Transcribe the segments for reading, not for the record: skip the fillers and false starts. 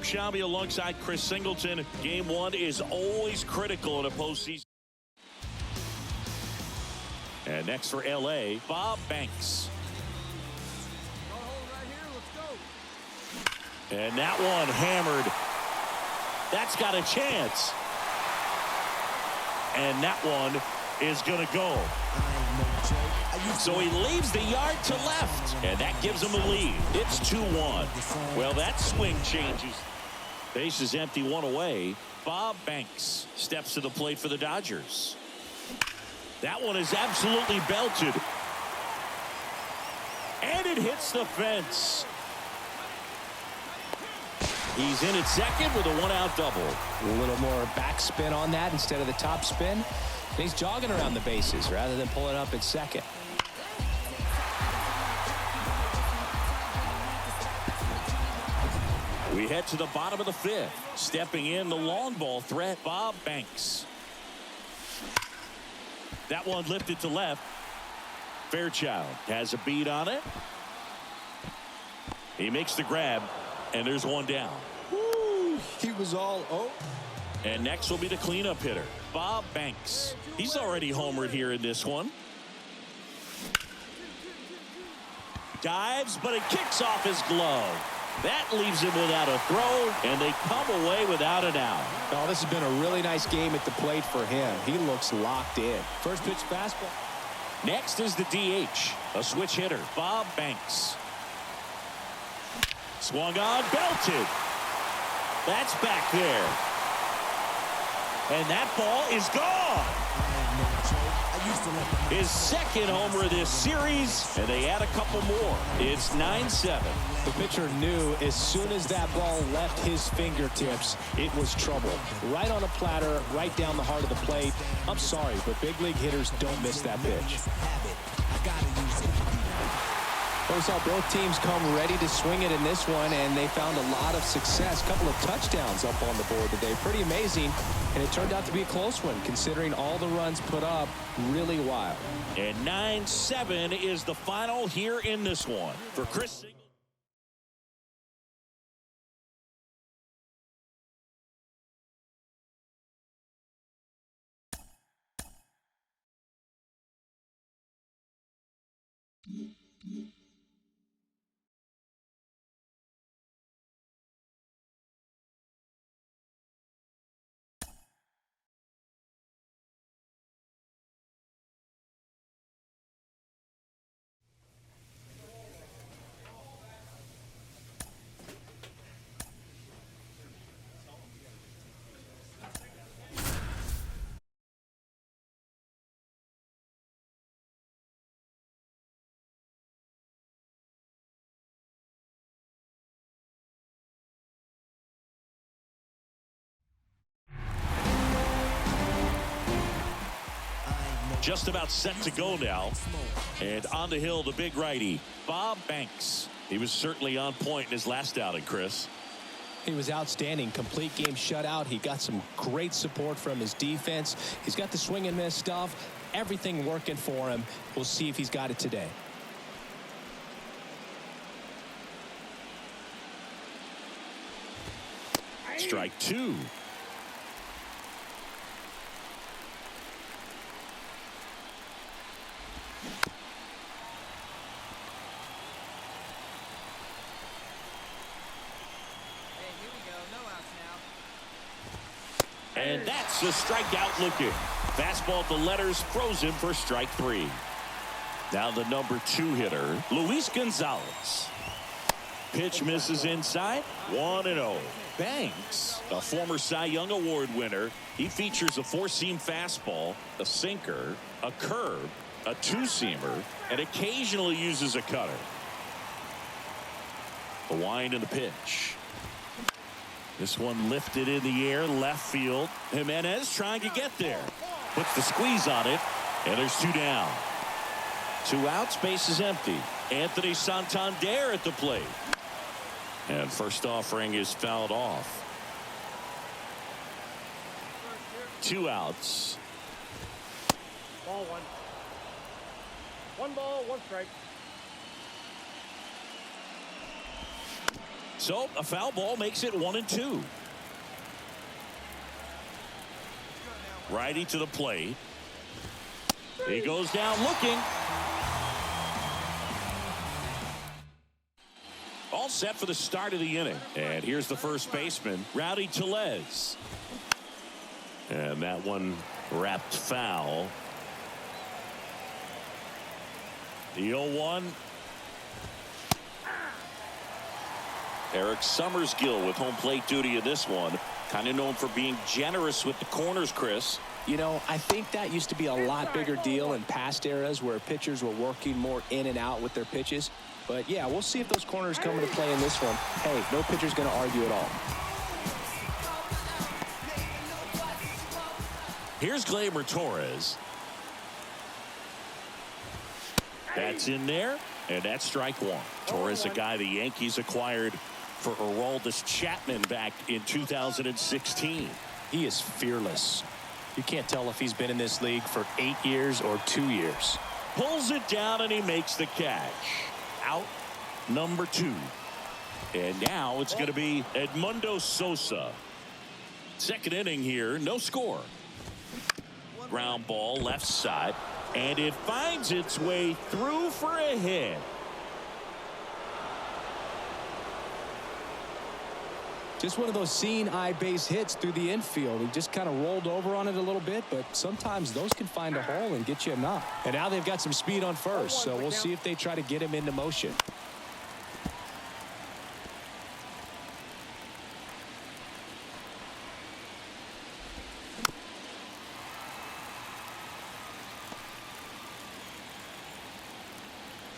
Luke Shabby alongside Chris Singleton. Game 1 is always critical in a postseason. And next for LA, Bob Banks. And that one hammered. That's got a chance. And that one is going to go. So he leaves the yard to left, and that gives him a lead. It's 2-1. Well, that swing changes. Base is empty, one away. Bob Banks steps to the plate for the Dodgers. That one is absolutely belted. And it hits the fence. He's in at second with a one-out double. A little more backspin on that instead of the top spin. He's jogging around the bases rather than pulling up at second. We head to the bottom of the fifth. Stepping in, the long ball threat, Bob Banks. That one lifted to left. Fairchild has a beat on it. He makes the grab, and there's one down. Woo, he was all And next will be the cleanup hitter, Bob Banks. He's already homered here in this one. Dives, but it kicks off his glove. That leaves him without a throw, and they come away without an out. Oh, this has been a really nice game at the plate for him. He looks locked in. First pitch fastball. Next is the DH, a switch hitter, Bob Banks. Swung on, belted. That's back there. And that ball is gone. His second homer of this series, and they add a couple more. It's 9-7. The pitcher knew as soon as that ball left his fingertips, it was trouble. Right on a platter, right down the heart of the plate. I'm sorry, but big league hitters don't miss that pitch. We saw both teams come ready to swing it in this one, and they found a lot of success. A couple of touchdowns up on the board today. Pretty amazing, and it turned out to be a close one, considering all the runs put up. Really wild. And 9-7 is the final here in this one. For Chris Singleton. Just about set to go now. And on the hill, the big righty, Bob Banks. He was certainly on point in his last outing, Chris. He was outstanding. Complete game shutout. He got some great support from his defense. He's got the swing and miss stuff. Everything working for him. We'll see if he's got it today. Strike two. And that's a strikeout looking. Fastball at the letters, frozen for strike three. Now the number 2 hitter, Luis Gonzalez. Pitch misses inside, 1-0. Banks, a former Cy Young Award winner. He features a 4-seam fastball, a sinker, a curve, a 2-seamer, and occasionally uses a cutter. The wind and the pitch. This one lifted in the air, left field. Jimenez trying to get there. Puts the squeeze on it, and there's 2 down. 2 outs, base is empty. Anthony Santander at the plate. And first offering is fouled off. 2 outs. Ball 1. 1 ball, 1 strike. So a foul ball makes it 1-2. Righty to the plate. He goes down looking. All set for the start of the inning. And here's the first baseman, Rowdy Tellez. And that one wrapped foul. The 0-1. Eric Summersgill with home plate duty in this one. Kind of known for being generous with the corners, Chris. You know, I think that used to be a lot bigger deal in past eras where pitchers were working more in and out with their pitches. But, yeah, we'll see if those corners come into play in this one. Hey, no pitcher's going to argue at all. Here's Gleyber Torres. That's in there, and that's strike one. Torres, a guy the Yankees acquired for Aroldis Chapman back in 2016. He is fearless. You can't tell if he's been in this league for 8 years or 2 years. Pulls it down, and he makes the catch. Out number 2. And now it's going to be Edmundo Sosa. Second inning here, no score. Ground ball left side, and it finds its way through for a hit. Just one of those seeing eye base hits through the infield. He just kind of rolled over on it a little bit, but sometimes those can find a hole and get you a knock. And now they've got some speed on first, so we'll see if they try to get him into motion.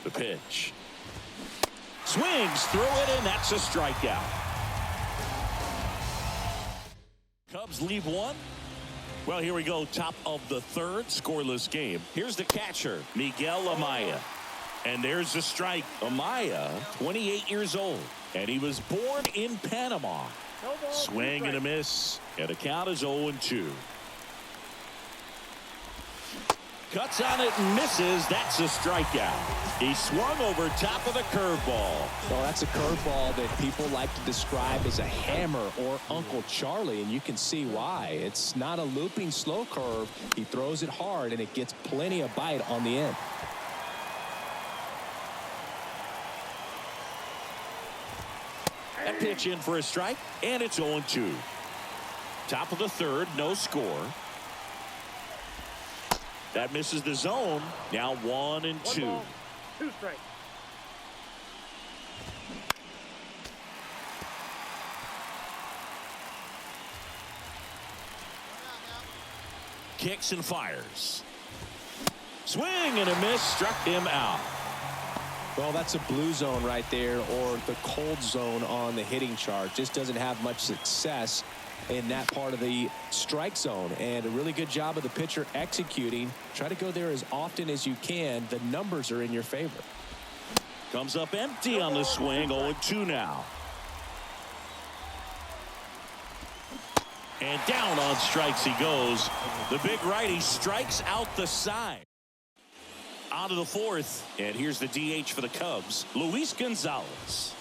The pitch. Swings through it, and that's a strikeout. Cubs leave one. Well, here we go. Top of the third. Scoreless game. Here's the catcher, Miguel Amaya. And there's the strike. Amaya, 28 years old. And he was born in Panama. Swing and a miss. And the count is 0-2. Cuts on it and misses. That's a strikeout. He swung over top of the curveball. Well, that's a curveball that people like to describe as a hammer or Uncle Charlie, and you can see why. It's not a looping slow curve. He throws it hard, and it gets plenty of bite on the end. That pitch in for a strike, and it's 0-2. Top of the third, no score. That misses the zone. Now 1-2. 2 strikes. Kicks and fires. Swing and a miss. Struck him out. Well, that's a blue zone right there, or the cold zone on the hitting chart. Just doesn't have much success in that part of the strike zone, and a really good job of the pitcher executing. Try to go there as often as you can. The numbers are in your favor. Comes up empty on the swing. 0-2 now. And down on strikes he goes. The big righty strikes out the side. Out of the fourth, and here's the DH for the Cubs, Luis Gonzalez.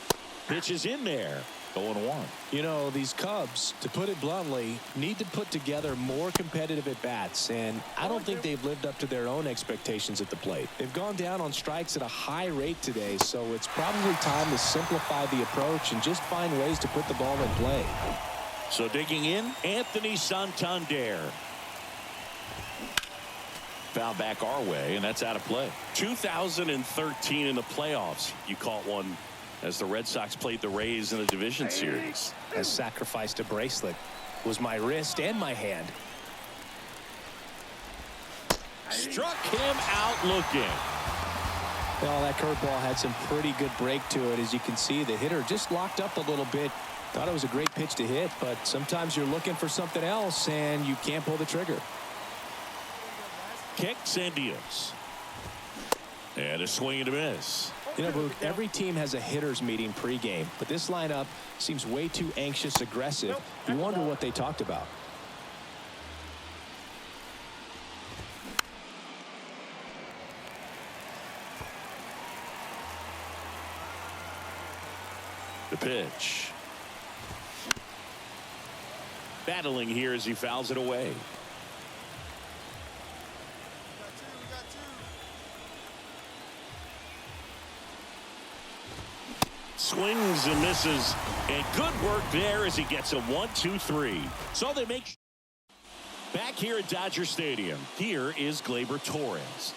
Pitches in there. 0-1. You know, these Cubs, to put it bluntly, need to put together more competitive at-bats, and I don't think they've lived up to their own expectations at the plate. They've gone down on strikes at a high rate today, so it's probably time to simplify the approach and just find ways to put the ball in play. So digging in, Anthony Santander. Foul back our way, and that's out of play. 2013 in the playoffs, you caught one as the Red Sox played the Rays in the division series. Has sacrificed a bracelet. Was my wrist and my hand. Struck him out looking. Well, that curveball had some pretty good break to it. As you can see, the hitter just locked up a little bit. Thought it was a great pitch to hit, but sometimes you're looking for something else and you can't pull the trigger. Kicks and deals. And a swing and a miss. You know, Boog, every team has a hitters meeting pregame, but this lineup seems way too anxious, aggressive. You wonder what they talked about. The pitch. Battling here as he fouls it away. Swings and misses, and good work there as he gets a 1-2-3. So they make back here at Dodger Stadium. Here is Gleyber Torres.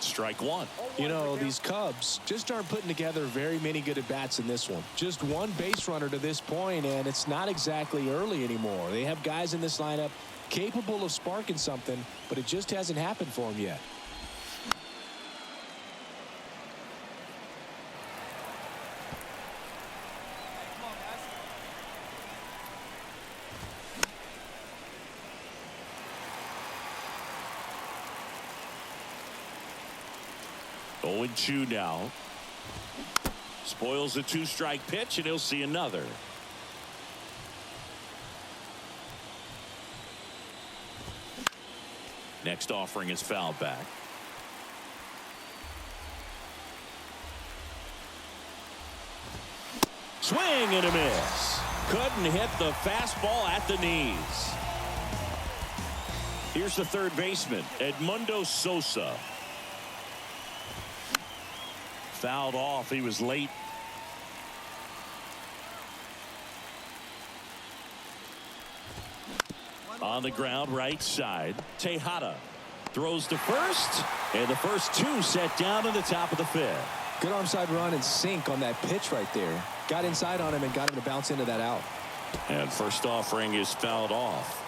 Strike one. You know, these Cubs just aren't putting together very many good at-bats in this one. Just one base runner to this point, and it's not exactly early anymore. They have guys in this lineup capable of sparking something, but it just hasn't happened for them yet. 0-2 now. Spoils the 2-strike pitch, and he'll see another. Next offering is fouled back. Swing and a miss. Couldn't hit the fastball at the knees. Here's the third baseman, Edmundo Sosa. Fouled off. He was late. On the ground, right side. Tejada throws to first, and the first two set down in the top of the fifth. Good arm side run and sink on that pitch right there. Got inside on him and got him to bounce into that out. And first offering is fouled off.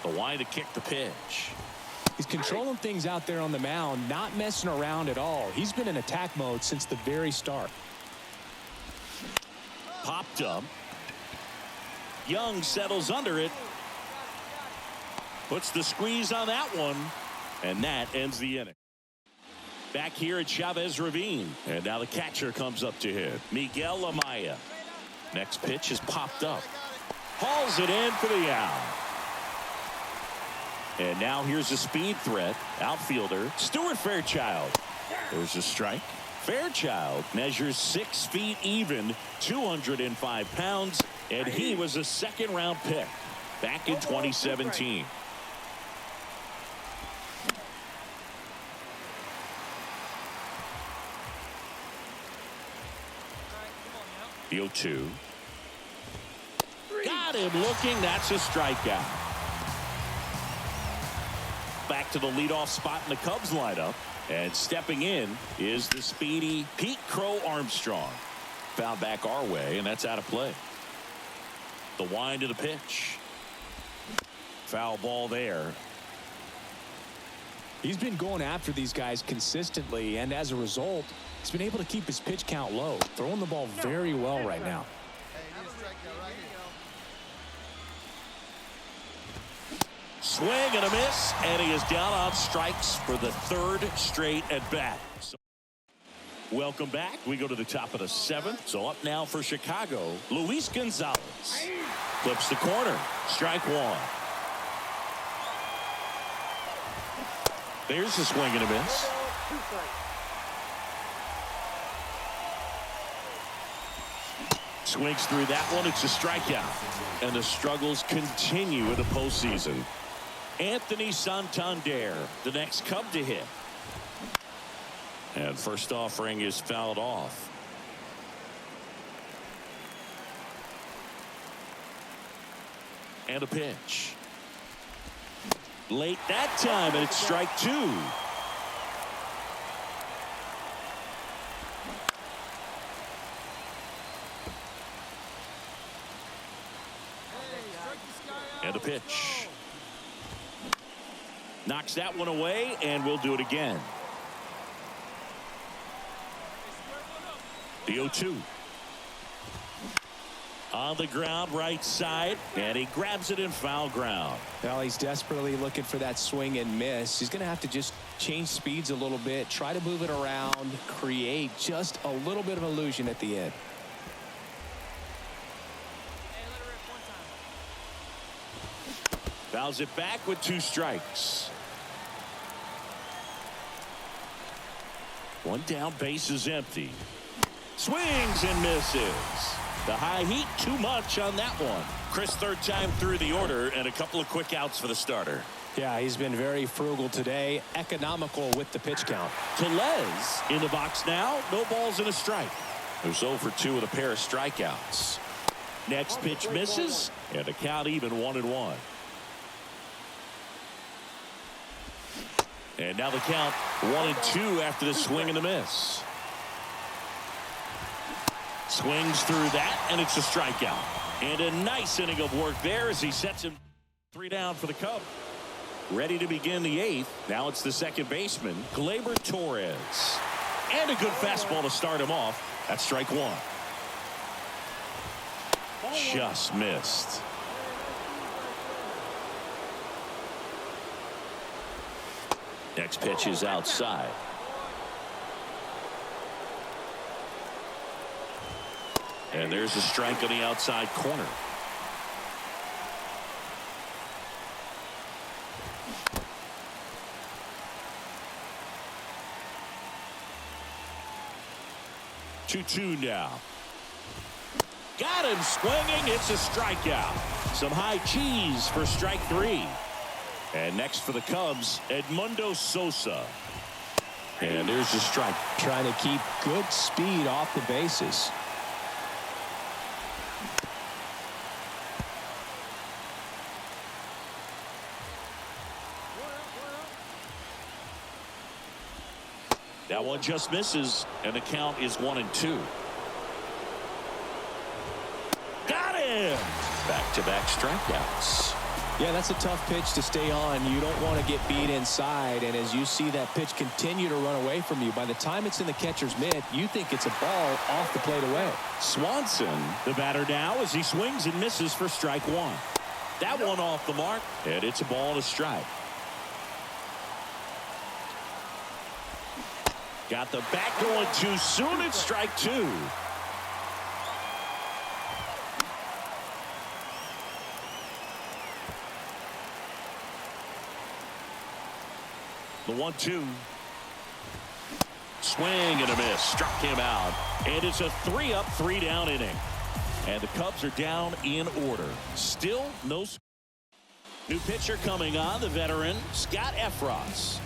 The wide to kick the pitch. He's controlling things out there on the mound, not messing around at all. He's been in attack mode since the very start. Popped up. Young settles under it. Puts the squeeze on that one. And that ends the inning. Back here at Chavez Ravine. And now the catcher comes up to hit. Miguel Amaya. Next pitch is popped up. Hauls it in for the out. And now here's a speed threat. Outfielder Stuart Fairchild. There's a strike. Fairchild measures 6 feet even, 205 pounds, and he was a second-round pick back in 2017. The 0-2. Got him looking. That's a strikeout. Back to the leadoff spot in the Cubs lineup. And stepping in is the speedy Pete Crow Armstrong. Foul back our way, and that's out of play. The wind of the pitch. Foul ball there. He's been going after these guys consistently, and as a result, he's been able to keep his pitch count low. Throwing the ball very well right now. Swing and a miss, and he is down on strikes for the third straight at bat. So, welcome back. We go to the top of the 7th. So up now for Chicago, Luis Gonzalez. Clips the corner. Strike one. There's a swing and a miss. Swings through that one. It's a strikeout. And the struggles continue in the postseason. Anthony Santander, the next Cub to hit. And first offering is fouled off. And a pitch. Late that time, and it's strike 2. And a pitch. Knocks that one away, and we'll do it again. The 0-2. On the ground, right side, and he grabs it in foul ground. Well, he's desperately looking for that swing and miss. He's going to have to just change speeds a little bit, try to move it around, create just a little bit of illusion at the end. Fouls it back with 2 strikes. One down, base is empty. Swings and misses. The high heat, too much on that one. Chris, third time through the order, and a couple of quick outs for the starter. Yeah, he's been very frugal today, economical with the pitch count. Tellez in the box now. No balls and a strike. There's 0 for 2 with a pair of strikeouts. Next pitch misses, and the count even 1-1. And now the count 1-2 after the swing and the miss. Swings through that, and it's a strikeout. And a nice inning of work there as he sets him 3 down for the Cubs. Ready to begin the 8th. Now it's the second baseman, Gleyber Torres. And a good fastball to start him off. That's strike 1. Just missed. Next pitch is outside. And there's a strike on the outside corner. Two now. Got him swinging. It's a strikeout. Some high cheese for strike 3. And next for the Cubs, Edmundo Sosa. And there's a strike. Trying to keep good speed off the bases. That one just misses, and the count is 1-2. Got him! Back-to-back strikeouts. Yeah, that's a tough pitch to stay on. You don't want to get beat inside, and as you see that pitch continue to run away from you, by the time it's in the catcher's mitt, you think it's a ball off the plate away. Swanson, the batter now, as he swings and misses for strike 1. That one off the mark, and it's a ball and a strike. Got the bat going too soon. It's strike 2. The 1-2. Swing and a miss. Struck him out. And it's a 3-up, 3-down inning. And the Cubs are down in order. Still no. New pitcher coming on, the veteran, Scott Efros.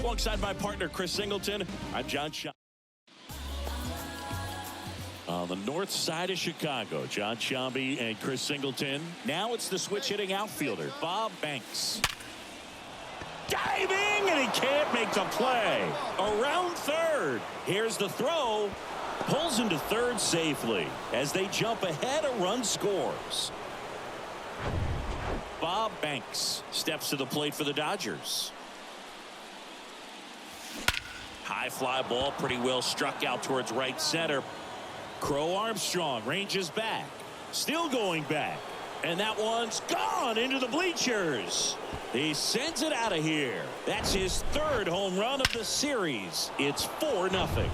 Alongside my partner, Chris Singleton, I'm John Shambi. On the north side of Chicago, John Shambi and Chris Singleton. Now it's the switch hitting outfielder, Bob Banks. Diving, and he can't make the play. Around third. Here's the throw. Pulls into third safely. As they jump ahead, a run scores. Bob Banks steps to the plate for the Dodgers. High fly ball, pretty well struck out towards right center. Crow Armstrong ranges back. Still going back. And that one's gone into the bleachers. He sends it out of here. That's his 3rd home run of the series. It's 4-0.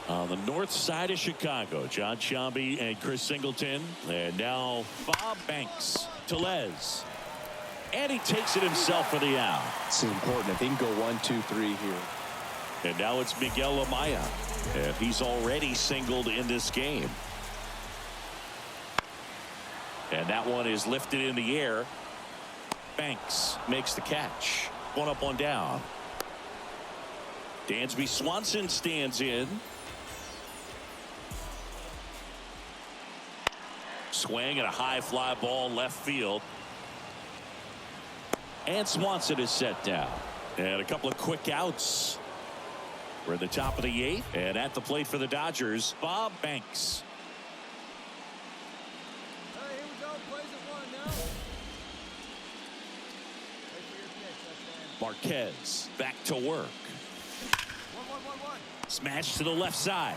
On the north side of Chicago, John Shambi and Chris Singleton. And now Bob Banks. Tellez. And he takes it himself for the out. It's important if he can go 1, 2, 3 here. And now it's Miguel Amaya. And he's already singled in this game. And that one is lifted in the air. Banks makes the catch. 1 up, 1 down. Dansby Swanson stands in. Swing and a high fly ball left field. And Swanson is set down. And a couple of quick outs. We're at the top of the 8th. And at the plate for the Dodgers, Bob Banks. Here we go. Plays at 1 now. Wait for your pitch, Marquez back to work. 1. Smash to the left side.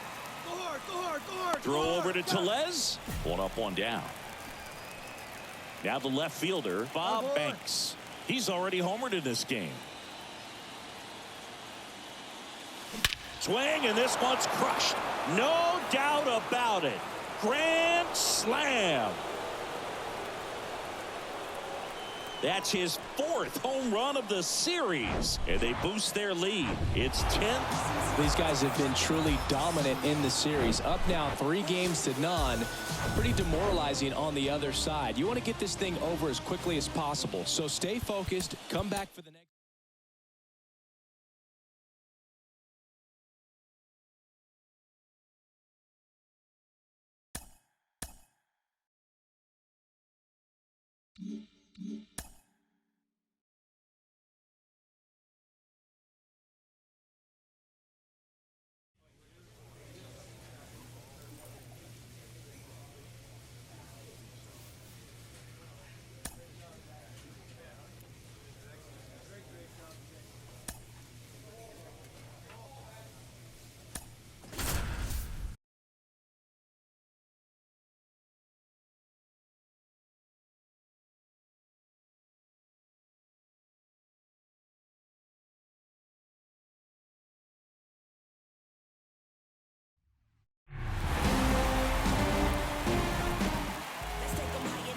Go hard, go hard, go hard. Throw over to Tellez. 1 up, 1 down. Now the left fielder, Bob Banks. He's already homered in this game. Swing, and this one's crushed. No doubt about it. Grand slam. That's his 4th home run of the series, and they boost their lead. It's 10th. These guys have been truly dominant in the series. Up now 3 games to none. Pretty demoralizing on the other side. You want to get this thing over as quickly as possible. So stay focused. Come back for the next.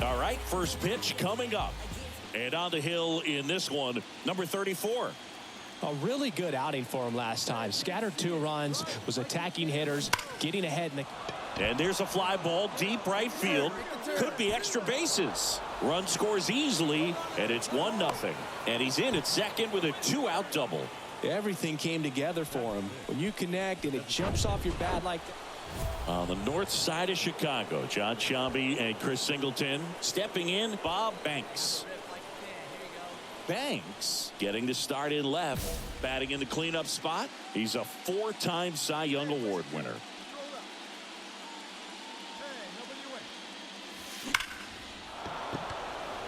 All right, first pitch coming up. And on the hill in this one, number 34. A really good outing for him last time. Scattered 2 runs, was attacking hitters, getting ahead in the. And there's a fly ball deep right field. Could be extra bases. Run scores easily, and it's 1-0. And he's in at second with a 2-out double. Everything came together for him. When you connect and it jumps off your bat like that. On the north side of Chicago, John Sciambi and Chris Singleton. Stepping in, Bob Banks. Banks getting the start in left. Batting in the cleanup spot. He's a 4-time Cy Young Award winner.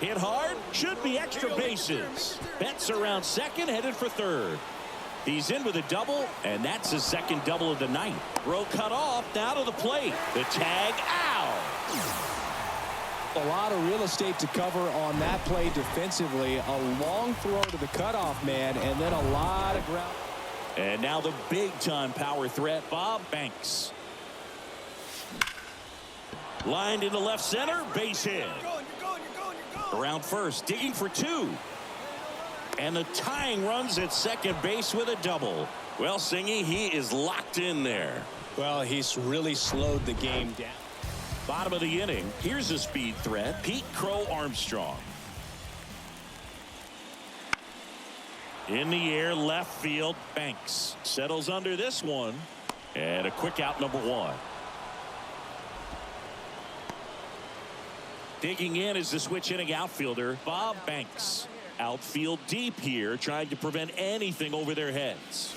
Hit hard, should be extra bases. Betts around second, headed for third. He's in with a double, and that's his second double of the night. Throw cut off, now to the plate. The tag, out. A lot of real estate to cover on that play defensively. A long throw to the cutoff man, and then a lot of ground. And now the big-time power threat, Bob Banks. Lined into left center, base hit. Around first, digging for 2. And the tying runs at second base with a double. Well, Singy, he is locked in there. Well, he's really slowed the game down. Bottom of the inning, here's a speed threat, Pete Crow Armstrong. In the air, left field, Banks settles under this one. And a quick out, number 1. Digging in is the switch inning outfielder, Bob Banks. Outfield deep here, trying to prevent anything over their heads.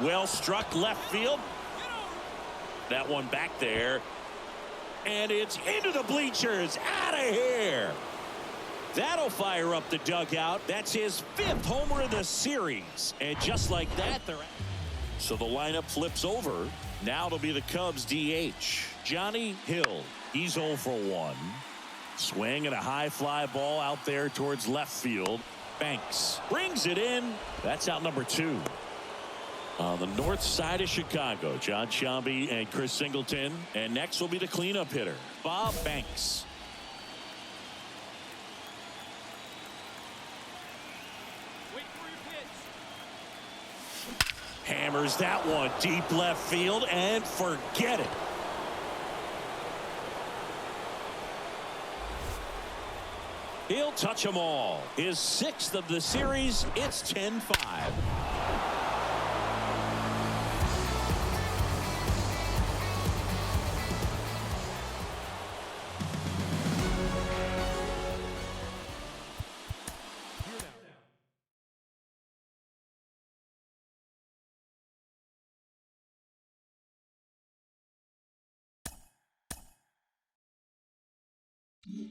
Well struck left field. That one back there. And it's into the bleachers. Out of here. That'll fire up the dugout. That's his 5th homer of the series. And just like that, they're. So the lineup flips over. Now it'll be the Cubs DH. Johnny Hill. He's 0 for 1. Swing and a high fly ball out there towards left field. Banks brings it in. That's out number 2. On the north side of Chicago, John Sciambi and Chris Singleton. And next will be the cleanup hitter, Bob Banks. Wait for your pitch. Hammers that one deep left field and forget it. He'll touch them all. His 6th of the series. It's 10-5. you